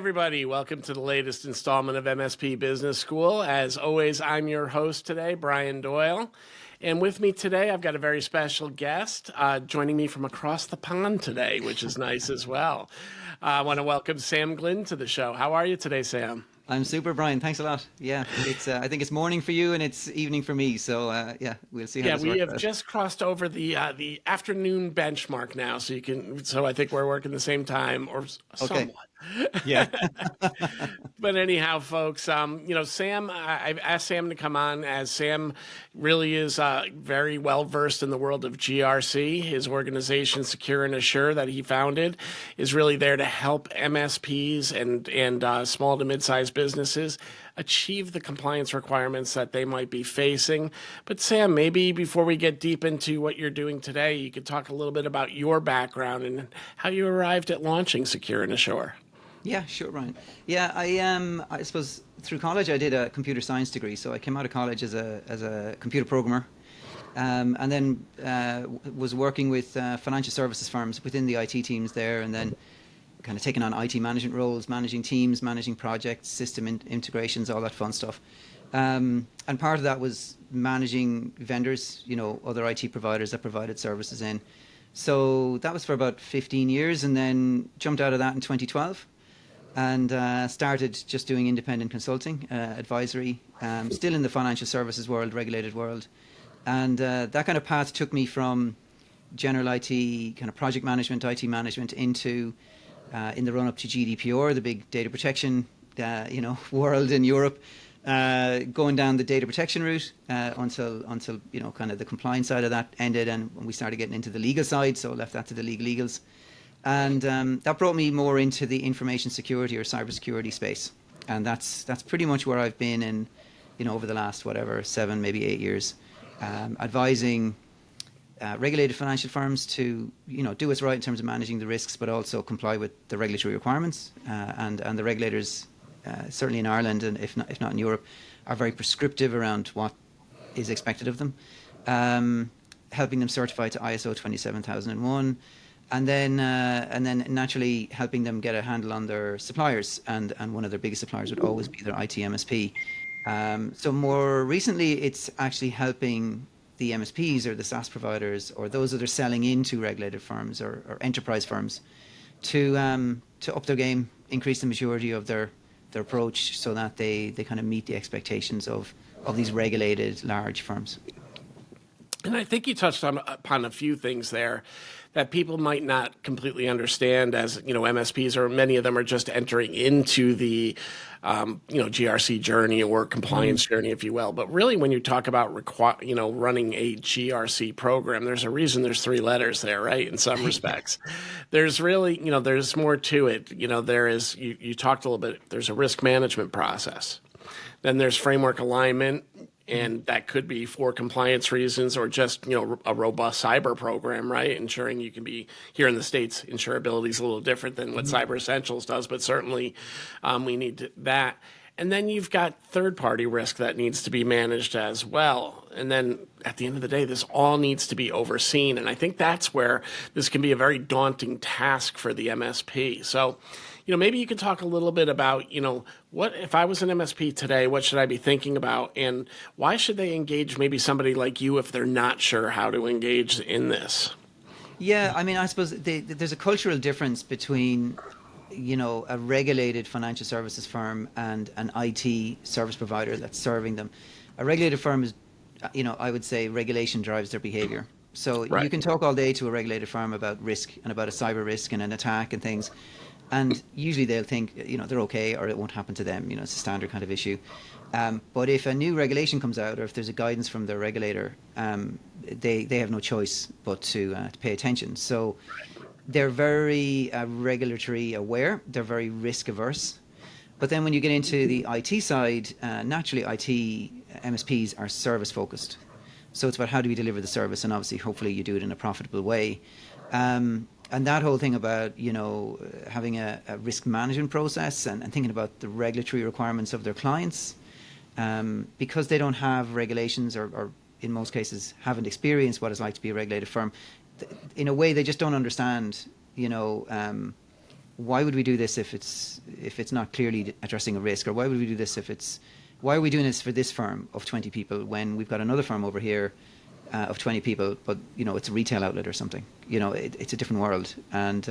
everybody. Welcome to the latest installment of MSP Business School. As always, I'm your host today, Brian Doyle. And with me today, I've got a very special guest joining me from across the pond today, which is nice as well. I want to welcome Sam Glynn to the show. How are you today, Sam? I'm super, Brian. Thanks a lot. Yeah, it's. I think it's morning for you and it's evening for me. So yeah, we'll see how this works We have out. just crossed over the afternoon benchmark now, so I think we're working the same time or Okay. somewhat. Yeah. But anyhow, folks, Sam, I've asked Sam to come on as Sam really is very well versed in the world of GRC. His organization, Secure and Assure, that he founded, is really there to help MSPs and small to mid-sized businesses achieve the compliance requirements that they might be facing. But Sam, maybe before we get deep into what you're doing today, you could talk a little bit about your background and how you arrived at launching Secure and Assure. Yeah, sure, Brian. Yeah, I suppose through college I did a computer science degree, so I came out of college as a computer programmer, and then was working with financial services firms within the IT teams there, and then kind of taking on IT management roles, managing teams, managing projects, system integrations, all that fun stuff. And part of that was managing vendors, other IT providers that provided services in. So that was for about 15 years, and then jumped out of that in 2012. And started just doing independent consulting, advisory, still in the financial services world, regulated world. And that kind of path took me from general IT, kind of project management, IT management, into, in the run-up to GDPR, the big data protection world in Europe, going down the data protection route until kind of the compliance side of that ended, and we started getting into the legal side, so I left that to the legals. And that brought me more into the information security or cybersecurity space, and that's pretty much where I've been in, over the last 7, maybe 8 years, advising regulated financial firms to do what's right in terms of managing the risks, but also comply with the regulatory requirements. And the regulators, certainly in Ireland and if not in Europe, are very prescriptive around what is expected of them, helping them certify to ISO 27001. And then naturally helping them get a handle on their suppliers, and one of their biggest suppliers would always be their IT MSP. So more recently, it's actually helping the MSPs or the SaaS providers or those that are selling into regulated firms or enterprise firms to up their game, increase the maturity of their approach, so that they kind of meet the expectations of these regulated large firms. And I think you touched upon a few things there that people might not completely understand, as MSPs, or many of them are just entering into the GRC journey or compliance journey, if you will. But really, when you talk about running a GRC program, there's a reason there's 3 letters there, right? In some respects, there's really there's more to it. There is, you talked a little bit. There's a risk management process. Then there's framework alignment. And that could be for compliance reasons or just, a robust cyber program, right? Ensuring you can be, here in the States, insurability is a little different than what Cyber Essentials does, but certainly we need that. And then you've got third-party risk that needs to be managed as well. And then at the end of the day, this all needs to be overseen. And I think that's where this can be a very daunting task for the MSP. So, maybe you could talk a little bit about, what if I was an MSP today, what should I be thinking about? And why should they engage maybe somebody like you if they're not sure how to engage in this? Yeah, I mean, I suppose there's a cultural difference between, a regulated financial services firm and an IT service provider that's serving them. A regulated firm is, I would say regulation drives their behavior. So Right. You can talk all day to a regulated firm about risk and about a cyber risk and an attack and things. And usually they'll think, they're okay, or it won't happen to them. It's a standard kind of issue. But if a new regulation comes out, or if there's a guidance from the regulator, they have no choice but to pay attention. So they're very regulatory aware. They're very risk averse. But then when you get into the IT side, naturally IT MSPs are service focused. So it's about how do we deliver the service, and obviously, hopefully, you do it in a profitable way. And that whole thing about, having a risk management process and thinking about the regulatory requirements of their clients, because they don't have regulations or in most cases haven't experienced what it's like to be a regulated firm, in a way they just don't understand, why would we do this if it's not clearly addressing a risk, or why would we do this why are we doing this for this firm of 20 people when we've got another firm over here of 20 people, but it's a retail outlet or something. It's a different world, and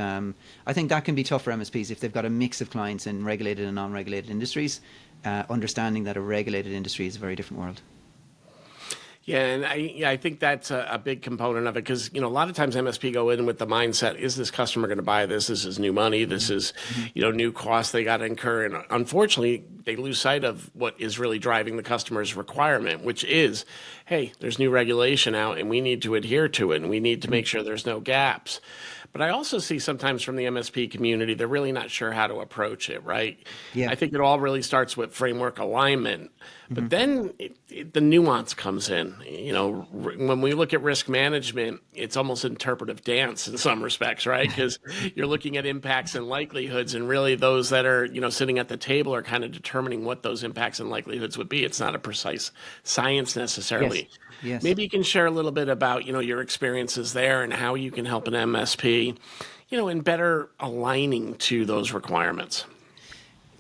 I think that can be tough for MSPs if they've got a mix of clients in regulated and non-regulated industries. Understanding that a regulated industry is a very different world. Yeah, and I think that's a big component of it, because a lot of times MSP go in with the mindset: is this customer going to buy this? This is new money. This is new costs they got to incur, and unfortunately, they lose sight of what is really driving the customer's requirement, which is, hey, there's new regulation out, and we need to adhere to it, and we need to make sure there's no gaps. But I also see sometimes from the MSP community, they're really not sure how to approach it, right? Yeah. I think it all really starts with framework alignment. But then the nuance comes in. When we look at risk management, it's almost interpretive dance in some respects, right? Because you're looking at impacts and likelihoods, and really those that are, sitting at the table are kind of determining what those impacts and likelihoods would be. It's not a precise science necessarily. Yes. Maybe you can share a little bit about, your experiences there and how you can help an MSP, in better aligning to those requirements.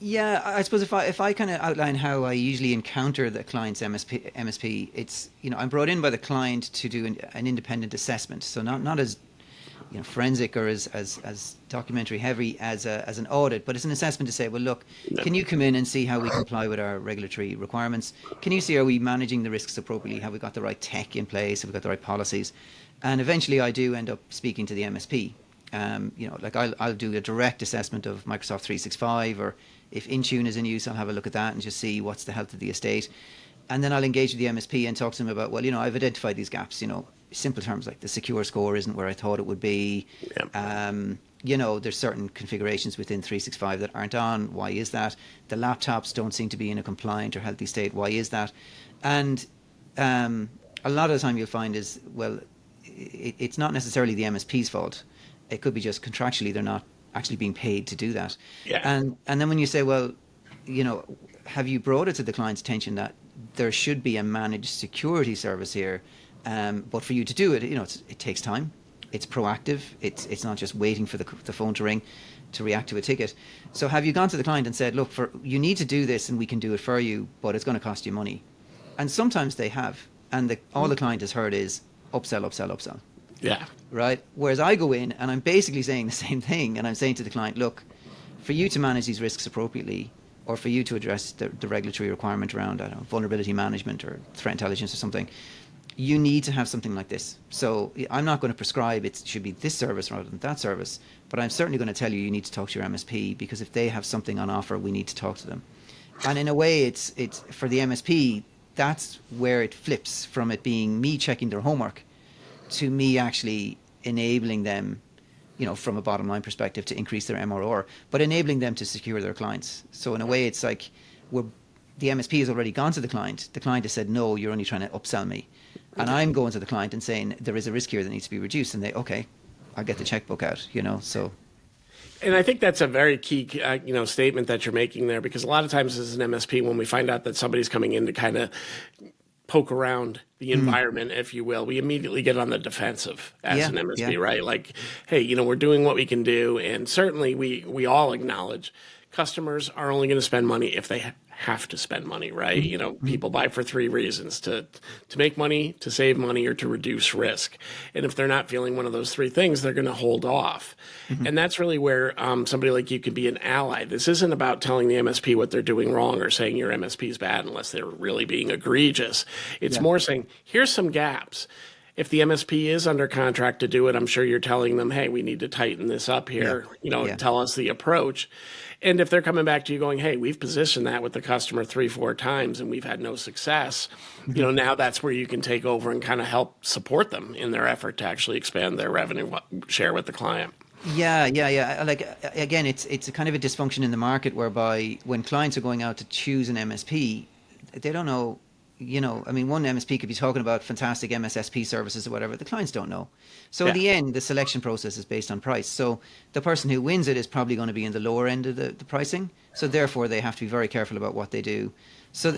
Yeah, I suppose if I kind of outline how I usually encounter the client's MSP, it's, I'm brought in by the client to do an independent assessment. So not as forensic or as documentary heavy as an audit, but it's an assessment to say, well, look, can you come in and see how we comply with our regulatory requirements? Can you see, are we managing the risks appropriately? Have we got the right tech in place? Have we got the right policies? And eventually I do end up speaking to the MSP. Like I'll do a direct assessment of Microsoft 365, or if Intune is in use, I'll have a look at that and just see what's the health of the estate. And then I'll engage with the MSP and talk to them about, well, I've identified these gaps, simple terms like the secure score isn't where I thought it would be. Yep. There's certain configurations within 365 that aren't on. Why is that? The laptops don't seem to be in a compliant or healthy state. Why is that? And a lot of the time you'll find is, well, it's not necessarily the MSP's fault. It could be just contractually they're not actually being paid to do that. Yeah. And then when you say, well, have you brought it to the client's attention that there should be a managed security service here? But for you to do it, it takes time. It's proactive. It's not just waiting for the phone to ring to react to a ticket. So have you gone to the client and said, look, you need to do this and we can do it for you, but it's going to cost you money? And sometimes they have. And all the client has heard is upsell, upsell, upsell. Yeah. Right. Whereas I go in and I'm basically saying the same thing. And I'm saying to the client, look, for you to manage these risks appropriately, or for you to address the regulatory requirement around, I don't know, vulnerability management or threat intelligence or something, you need to have something like this. So I'm not going to prescribe it should be this service rather than that service, but I'm certainly going to tell you need to talk to your MSP, because if they have something on offer, we need to talk to them. And in a way, it's for the MSP, that's where it flips from it being me checking their homework to me actually enabling them, from a bottom line perspective, to increase their MRR, but enabling them to secure their clients. So in a way, it's like the MSP has already gone to the client. The client has said, no, you're only trying to upsell me. And I'm going to the client and saying, there is a risk here that needs to be reduced. And okay, I'll get the checkbook out, so. And I think that's a very key, statement that you're making there, because a lot of times as an MSP, when we find out that somebody's coming in to kind of poke around the environment, if you will, we immediately get on the defensive as an MSP, right? Like, hey, we're doing what we can do. And certainly we all acknowledge customers are only going to spend money if they have to spend money, right? People buy for three reasons: to make money, to save money, or to reduce risk. And if they're not feeling one of those three things, they're going to hold off. And that's really where somebody like you can be an ally. This isn't about telling the MSP what they're doing wrong or saying your MSP is bad unless they're really being egregious. It's more saying, here's some gaps. If the MSP is under contract to do it, I'm sure you're telling them, hey, we need to tighten this up here, tell us the approach. And if they're coming back to you going, hey, we've positioned that with the customer 3-4 times and we've had no success, now that's where you can take over and kind of help support them in their effort to actually expand their revenue share with the client. Yeah. Like, again, it's a kind of a dysfunction in the market whereby when clients are going out to choose an MSP, they don't know. One MSP could be talking about fantastic MSSP services or whatever. The clients don't know. So in the end, the selection process is based on price. So the person who wins it is probably going to be in the lower end of the pricing. So therefore, they have to be very careful about what they do. So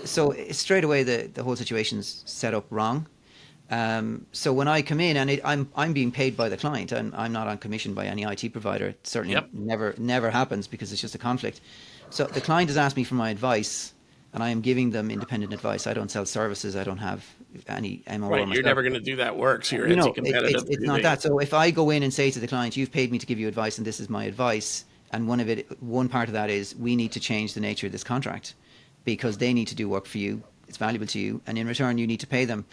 straight away, the whole situation's set up wrong. So when I come in and I'm being paid by the client, and I'm not on commission by any IT provider. It certainly Yep. never happens because it's just a conflict. So the client has asked me for my advice, and I am giving them independent advice. I don't sell services. I don't have any MO Right. or You're myself. never going to do that work, so you're It's anti-competitive. it's not that. So if I go in and say to the client, "You've paid me to give you advice, and this is my advice," and one part of that is we need to change the nature of this contract because they need to do work for you. It's valuable to you, and in return, you need to pay them.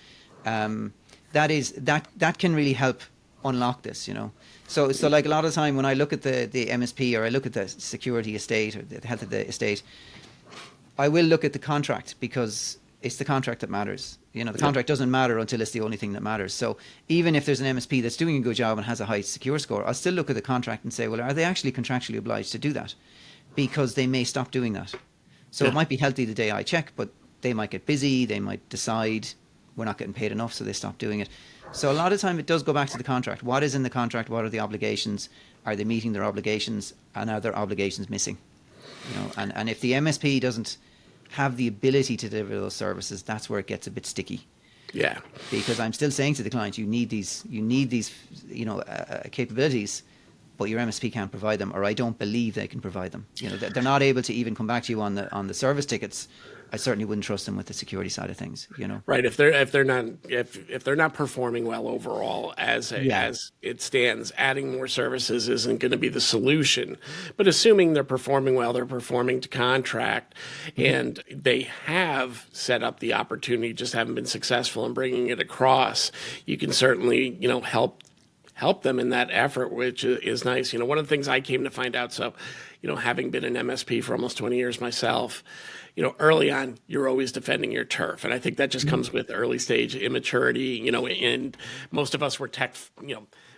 That can really help unlock this. So like a lot of the time when I look at the MSP or I look at the security estate or the health of the estate, I will look at the contract because it's the contract that matters. The contract doesn't matter until it's the only thing that matters. So even if there's an MSP that's doing a good job and has a high secure score, I'll still look at the contract and say, well, are they actually contractually obliged to do that? Because they may stop doing that. So it might be healthy the day I check, but they might get busy. They might decide we're not getting paid enough, so they stop doing it. So a lot of time it does go back to the contract. What is in the contract? What are the obligations? Are they meeting their obligations? And are their obligations missing? And if the MSP doesn't have the ability to deliver those services, that's where it gets a bit sticky. Yeah. Because I'm still saying to the client, you need these capabilities, but your MSP can't provide them, or I don't believe they can provide them. They're not able to even come back to you on the service tickets. I certainly wouldn't trust them with the security side of things. Right. If they're not performing well overall as it stands, adding more services isn't going to be the solution. But assuming they're performing well, they're performing to contract, and they have set up the opportunity, just haven't been successful in bringing it across. You can certainly help them in that effort, which is nice. One of the things I came to find out, so, having been an MSP for almost 20 years myself, early on, you're always defending your turf. And I think that just comes with early stage immaturity, and most of us were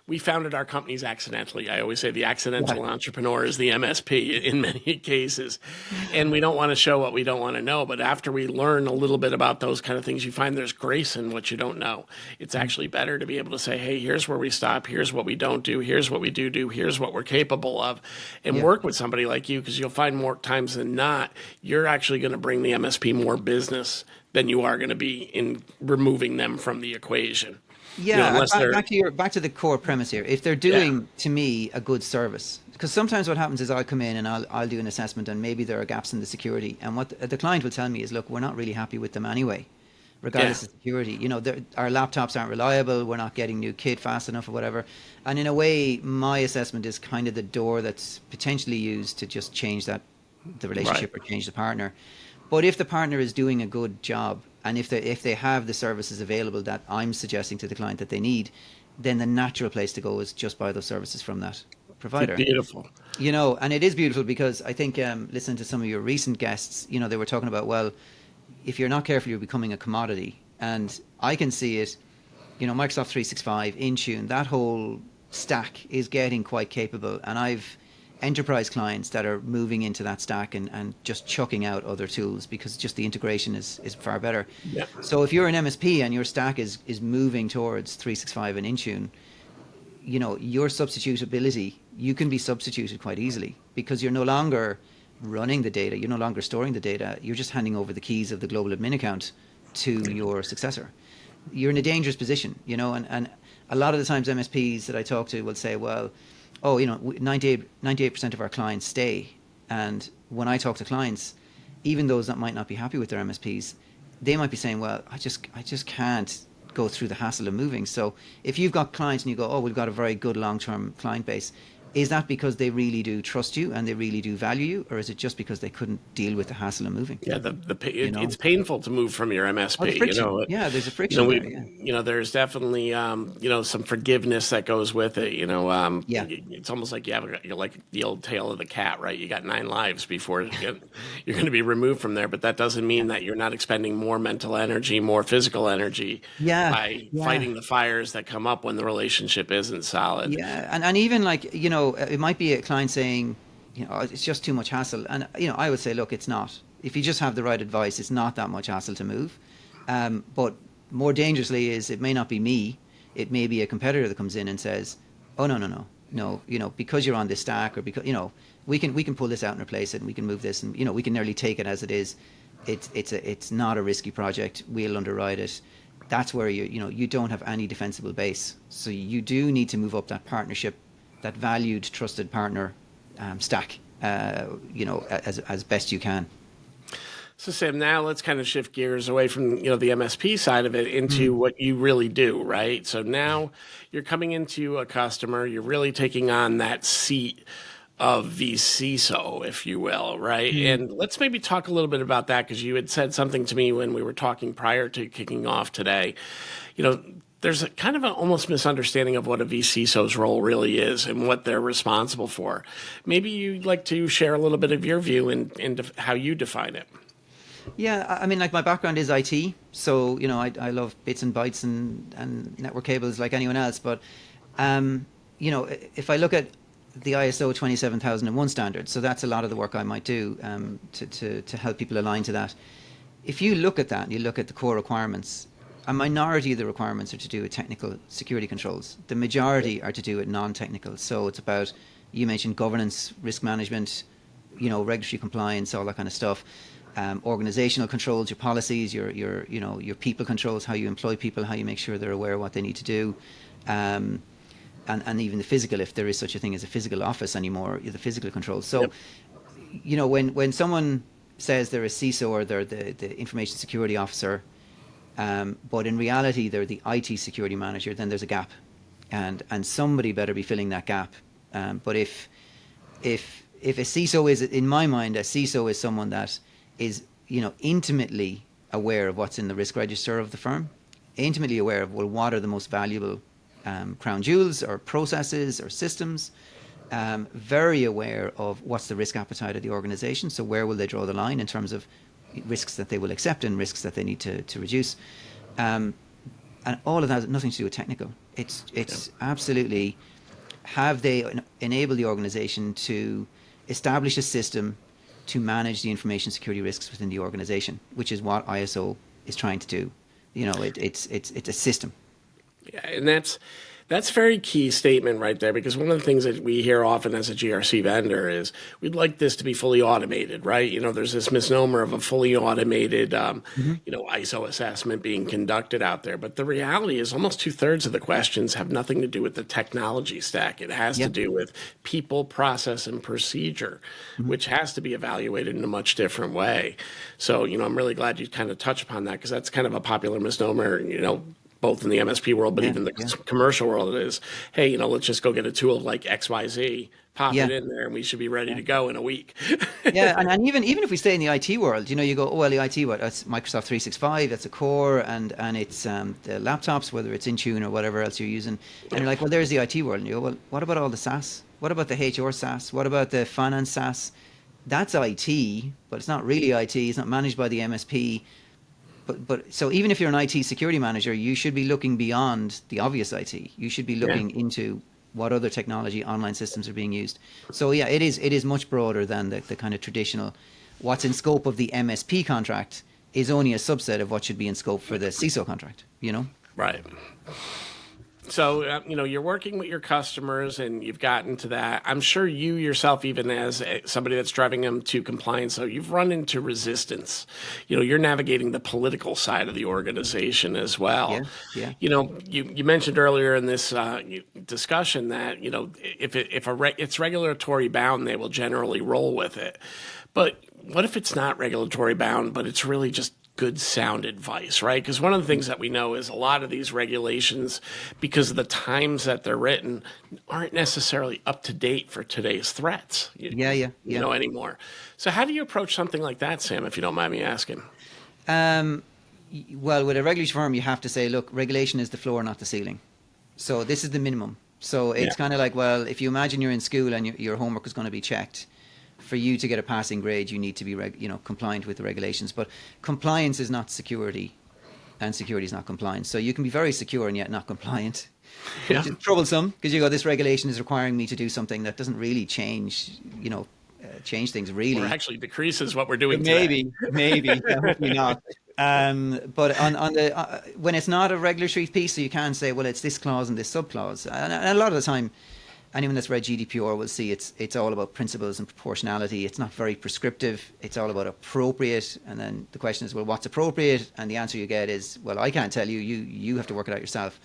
we founded our companies accidentally. I always say the accidental entrepreneur is the MSP in many cases. And we don't want to show what we don't want to know. But after we learn a little bit about those kind of things, you find there's grace in what you don't know. It's actually better to be able to say, hey, here's where we stop. Here's what we don't do. Here's what we do. Here's what we're capable of. And work with somebody like you, because you'll find more times than not, you're actually going to bring the MSP more business than you are going to be in removing them from the equation. Yeah, back to the core premise here. If they're doing to me a good service, because sometimes what happens is I'll come in and I'll do an assessment, and maybe there are gaps in the security, and what the client will tell me is, look, we're not really happy with them anyway, regardless of security. Our laptops aren't reliable. We're not getting new kit fast enough or whatever. And in a way, my assessment is kind of the door that's potentially used to just change the relationship or change the partner. But if the partner is doing a good job, and if they have the services available that I'm suggesting to the client that they need, then the natural place to go is just buy those services from that provider. Beautiful. And it is beautiful because I think listening to some of your recent guests, they were talking about, well, if you're not careful, you're becoming a commodity. And I can see it, Microsoft 365, Intune, that whole stack is getting quite capable. And I've enterprise clients that are moving into that stack and just chucking out other tools because just the integration is far better. Yeah. So if you're an MSP and your stack is moving towards 365 and Intune, your substitutability, you can be substituted quite easily because you're no longer running the data, you're no longer storing the data, you're just handing over the keys of the global admin account to your successor. You're in a dangerous position, and a lot of the times MSPs that I talk to will say, well, 98% of our clients stay. And when I talk to clients, even those that might not be happy with their MSPs, they might be saying, well, I just can't go through the hassle of moving. So if you've got clients and you go, oh, we've got a very good long-term client base, is that because they really do trust you and they really do value you, or is it just because they couldn't deal with the hassle of moving? Yeah, it's painful to move from your MSP. There's a friction there. There's definitely some forgiveness that goes with it. It's almost like you have like the old tale of the cat, right? You got 9 lives before you're going to be removed from there, but that doesn't mean that you're not expending more mental energy, more physical energy by fighting the fires that come up when the relationship isn't solid. Yeah, and even it might be a client saying, it's just too much hassle. And, I would say, look, it's not. If you just have the right advice, it's not that much hassle to move. But more dangerously is it may not be me. It may be a competitor that comes in and says, oh, no, because you're on this stack or because, we can pull this out and replace it and we can move this and, we can nearly take it as it is. It's not a risky project. We'll underwrite it. that's where you don't have any defensible base. So you do need to move up that partnership, that valued, trusted partner stack, as best you can. So Sam, now let's kind of shift gears away from the MSP side of it into what you really do, right? So now you're coming into a customer, you're really taking on that seat of the CISO, if you will, right? And let's maybe talk a little bit about that, because you had said something to me when we were talking prior to kicking off today. There's a kind of an almost misunderstanding of what a vCISO's role really is and what they're responsible for. Maybe you'd like to share a little bit of your view and how you define it. Yeah, I mean, like, my background is IT, so I love bits and bytes and network cables like anyone else. But if I look at the ISO 27001 standard, so that's a lot of the work I might do to help people align to that. If you look at that and you look at the core requirements, a minority of the requirements are to do with technical security controls. The majority are to do with non-technical. So it's about, you mentioned governance, risk management, regulatory compliance, all that kind of stuff. Organizational controls, your policies, your people controls, how you employ people, how you make sure they're aware of what they need to do, and even the physical, if there is such a thing as a physical office anymore, the physical controls. So, when someone says they're a CISO or they're the information security officer, but in reality they're the IT security manager, then there's a gap, and somebody better be filling that gap. But if a CISO is, in my mind, a CISO is someone that is intimately aware of what's in the risk register of the firm, intimately aware of, well, what are the most valuable crown jewels or processes or systems, very aware of what's the risk appetite of the organization. So where will they draw the line in terms of risks that they will accept and risks that they need to reduce, and all of that has nothing to do with technical. It's absolutely, have they enable the organization to establish a system to manage the information security risks within the organization, which is what ISO is trying to do. It's a system. Yeah, and that's a very key statement right there, because one of the things that we hear often as a GRC vendor is we'd like this to be fully automated, right? There's this misnomer of a fully automated, ISO assessment being conducted out there. But the reality is almost 2/3 of the questions have nothing to do with the technology stack. It has to do with people, process, and procedure, which has to be evaluated in a much different way. So, I'm really glad you kind of touched upon that, because that's kind of a popular misnomer, both in the MSP world, but even the commercial world, it is, hey, let's just go get a tool like XYZ, pop it in there, and we should be ready to go in a week. and even if we stay in the IT world, you go, oh, well, the IT, that's Microsoft 365, that's a core, and it's the laptops, whether it's Intune or whatever else you're using. And you're like, well, there's the IT world. And you go, well, what about all the SaaS? What about the HR SaaS? What about the finance SaaS? That's IT, but it's not really IT. It's not managed by the MSP. But so even if you're an IT security manager, you should be looking beyond the obvious IT. You should be looking into what other technology, online systems are being used. So it is much broader than the kind of traditional. What's in scope of the MSP contract is only a subset of what should be in scope for the CISO contract. Right. So, you're working with your customers and you've gotten to that. I'm sure you yourself, even as somebody that's driving them to compliance, so you've run into resistance. You're navigating the political side of the organization as well. Yeah. You mentioned earlier in this discussion that, if it's regulatory bound, they will generally roll with it. But what if it's not regulatory bound, but it's really just good sound advice, right? Because one of the things that we know is a lot of these regulations, because of the times that they're written, aren't necessarily up to date for today's threats. Anymore. So how do you approach something like that, Sam, if you don't mind me asking? Well, with a regulatory firm, you have to say, look, regulation is the floor, not the ceiling. So this is the minimum. So it's kind of like, well, if you imagine you're in school and your homework is going to be checked, for you to get a passing grade, you need to be compliant with the regulations. But compliance is not security, and security is not compliance. So you can be very secure and yet not compliant, which is troublesome, because this regulation is requiring me to do something that doesn't really change things really. Or actually decreases what we're doing Maybe, hopefully not. But on the when it's not a regulatory piece, so you can say, well, it's this clause and this subclause. And a lot of the time, anyone that's read GDPR will see it's all about principles and proportionality. It's not very prescriptive. It's all about appropriate. And then the question is, well, what's appropriate? And the answer you get is, well, I can't tell you. You have to work it out yourself.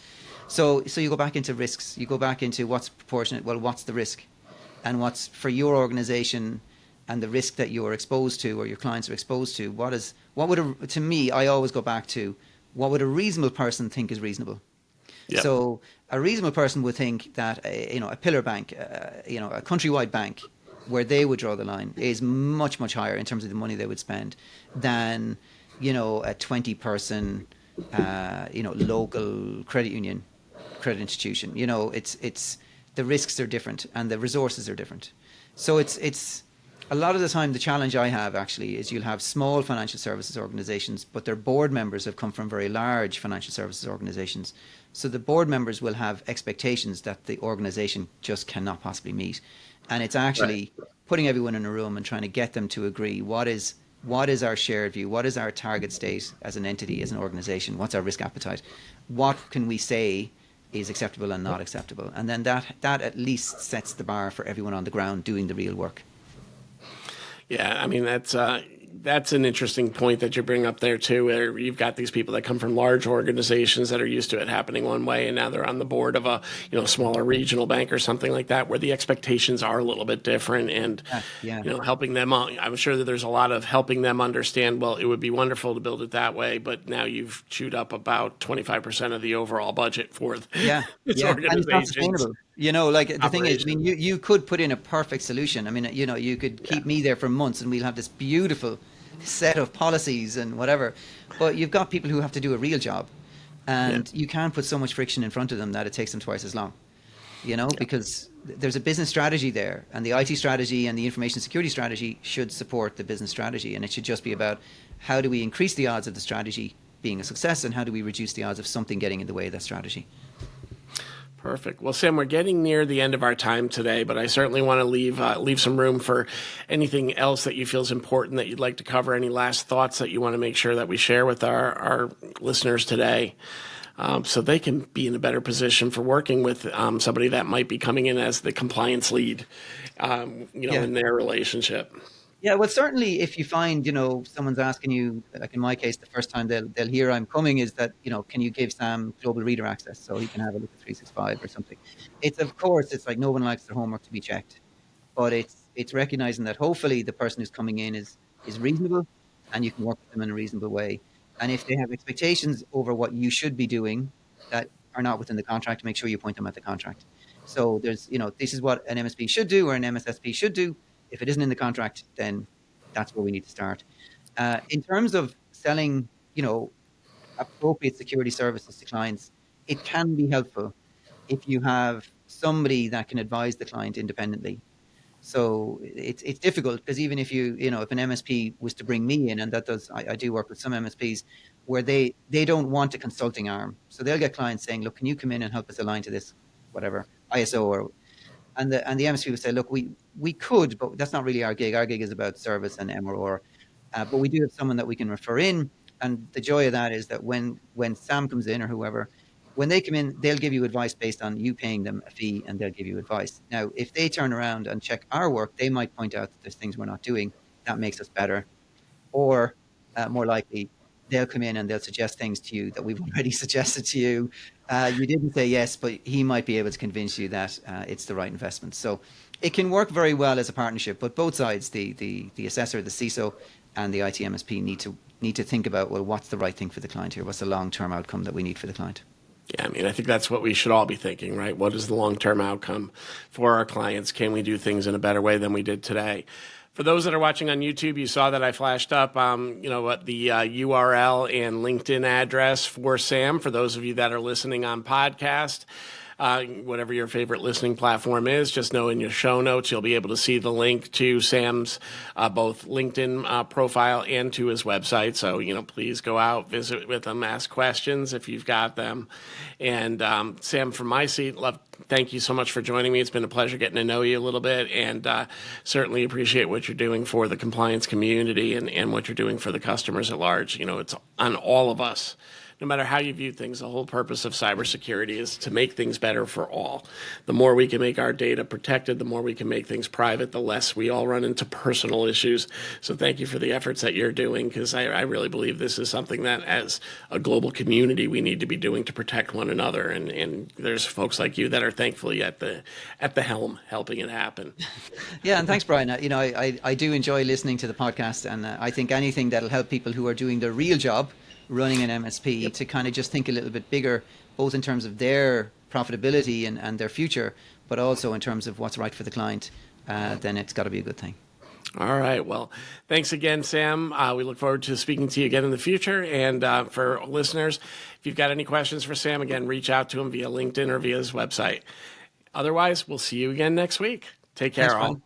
So you go back into risks. You go back into what's proportionate. Well, what's the risk? And what's for your organization and the risk that you are exposed to or your clients are exposed to? To me, I always go back to what would a reasonable person think is reasonable? Yep. So a reasonable person would think that a pillar bank, a countrywide bank, where they would draw the line is much, much higher in terms of the money they would spend than a 20-person local credit union, credit institution. It's the risks are different and the resources are different. So it's a lot of the time the challenge I have actually is you'll have small financial services organizations, but their board members have come from very large financial services organizations. So the board members will have expectations that the organization just cannot possibly meet. And it's actually putting everyone in a room and trying to get them to agree what is our shared view, what is our target state as an entity, as an organization, what's our risk appetite, what can we say is acceptable and not acceptable. And then that at least sets the bar for everyone on the ground doing the real work. Yeah, I mean, that's an interesting point that you bring up there too, where you've got these people that come from large organizations that are used to it happening one way, and now they're on the board of a smaller regional bank or something like that, where the expectations are a little bit different, and helping them. I'm sure that there's a lot of helping them understand. Well, it would be wonderful to build it that way, but now you've chewed up about 25% of the overall budget for this organization. And it's not sustainable. The thing is, I mean, you could put in a perfect solution. I mean, you could keep me there for months and we'll have this beautiful set of policies and whatever. But you've got people who have to do a real job. And you can't put so much friction in front of them that it takes them twice as long, because there's a business strategy there. And the IT strategy and the information security strategy should support the business strategy. And it should just be about how do we increase the odds of the strategy being a success and how do we reduce the odds of something getting in the way of that strategy. Perfect. Well, Sam, we're getting near the end of our time today, but I certainly want to leave some room for anything else that you feel is important that you'd like to cover, any last thoughts that you want to make sure that we share with our listeners today, so they can be in a better position for working with somebody that might be coming in as the compliance lead, in their relationship. Yeah, well, certainly if you find, someone's asking you, like in my case, the first time they'll hear I'm coming is that, can you give Sam global reader access so he can have a look at 365 or something? It's like no one likes their homework to be checked, but it's recognizing that hopefully the person who's coming in is reasonable and you can work with them in a reasonable way. And if they have expectations over what you should be doing that are not within the contract, make sure you point them at the contract. So there's, this is what an MSP should do or an MSSP should do. If it isn't in the contract, then that's where we need to start. In terms of selling, appropriate security services to clients, it can be helpful if you have somebody that can advise the client independently. So it's difficult because even if if an MSP was to bring me in, and I do work with some MSPs where they don't want a consulting arm. So they'll get clients saying, look, can you come in and help us align to this, whatever, ISO and the MSP would say, look, we could, but that's not really our gig. Our gig is about service and MRO. But we do have someone that we can refer in. And the joy of that is that when Sam comes in or whoever, when they come in, they'll give you advice based on you paying them a fee and they'll give you advice. Now, if they turn around and check our work, they might point out that there's things we're not doing. That makes us better. Or more likely, they'll come in and they'll suggest things to you that we've already suggested to you. You didn't say yes, but he might be able to convince you that it's the right investment. So it can work very well as a partnership, but both sides, the assessor, the CISO, and the IT MSP need to think about, well, what's the right thing for the client here? What's the long-term outcome that we need for the client? Yeah, I mean, I think that's what we should all be thinking, right? What is the long-term outcome for our clients? Can we do things in a better way than we did today? For those that are watching on YouTube, you saw that I flashed up, what the URL and LinkedIn address for Sam. For those of you that are listening on podcast, whatever your favorite listening platform is, just know in your show notes you'll be able to see the link to Sam's both LinkedIn profile and to his website. So, please go out, visit with him, ask questions if you've got them. And Sam, from my seat, thank you so much for joining me. It's been a pleasure getting to know you a little bit, and certainly appreciate what you're doing for the compliance community and what you're doing for the customers at large. It's on all of us no matter how you view things, the whole purpose of cybersecurity is to make things better for all. The more we can make our data protected, the more we can make things private, the less we all run into personal issues. So thank you for the efforts that you're doing, because I really believe this is something that as a global community we need to be doing to protect one another. And there's folks like you that are thankfully at the helm helping it happen. Yeah, and thanks, Brian. I do enjoy listening to the podcast, and I think anything that'll help people who are doing their real job running an MSP to kind of just think a little bit bigger, both in terms of their profitability and their future, but also in terms of what's right for the client, then it's got to be a good thing. All right. Well, thanks again, Sam. We look forward to speaking to you again in the future. And for listeners, if you've got any questions for Sam, again, reach out to him via LinkedIn or via his website. Otherwise, we'll see you again next week. Take care, Thanks, all. Brian.